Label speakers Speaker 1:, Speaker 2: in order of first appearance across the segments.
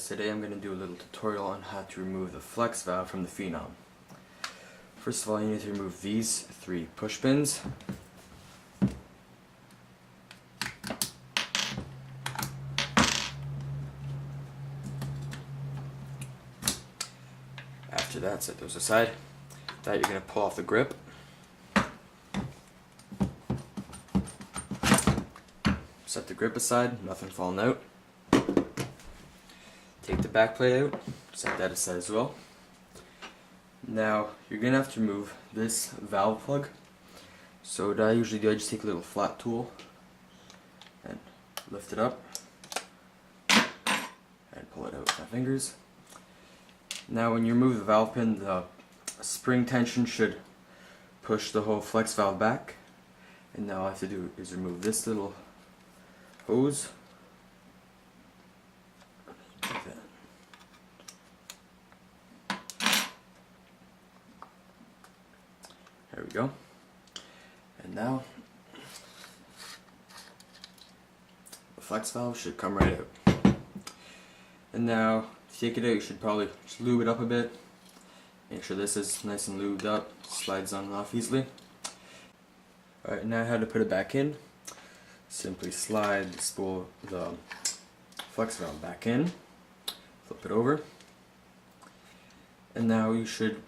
Speaker 1: guys, today I'm going to do a little tutorial on how to remove the flex valve from the Phenom. First of all, you need to remove these 3 push pins. After that, set those aside. That you're going to pull off the grip. Set the grip aside, nothing falling out. Take the back plate out, set that aside as well. Now you're going to have to remove this valve plug. So what I usually do, I just take a little flat tool and lift it up and pull it out with my fingers. Now when you remove the valve pin, the spring tension should push the whole flex valve back. And now all I have to do is remove this little hose. Like that. There we go. And now the flex valve should come right out. And now to take it out, you should probably just lube it up a bit. Make sure this is nice and lubed up, slides on and off easily. Alright, now how to put it back in. Simply slide the flex valve back in, flip it over, and now you should,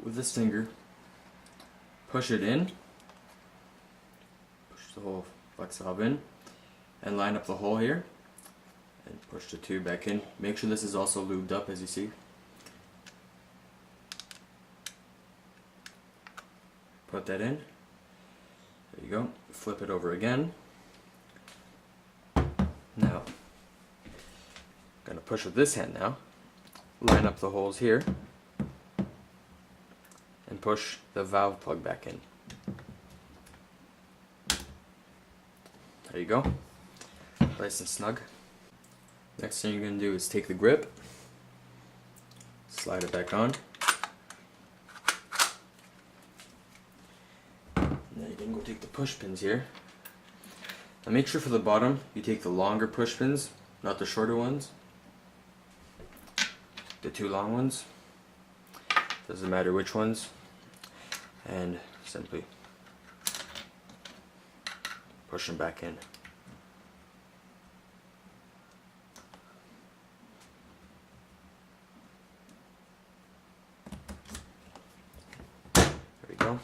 Speaker 1: with this finger, push it in, push the whole flex valve in, and line up the hole here, and push the tube back in. Make sure this is also lubed up, as you see. Put that in. There you go. Flip it over again. Now, I'm going to push with this hand now, line up the holes here, and push the valve plug back in. There you go, nice and snug. Next thing you're going to do is take the grip, slide it back on, and then you can go take the push pins here. Now make sure for the bottom you take the longer push pins, not the shorter ones. The 2 long ones. Doesn't matter which ones. And simply push them back in. There we go.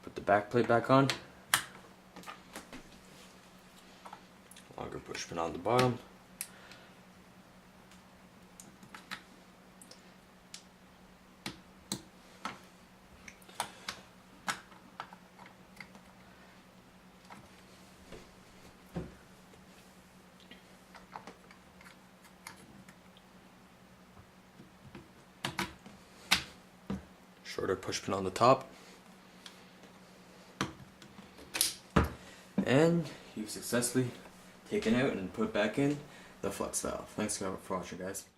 Speaker 1: Put the back plate back on. Longer push pin on the bottom. Shorter push pin on the top. And you've successfully taken out and put back in the flex valve. Thanks for watching, guys.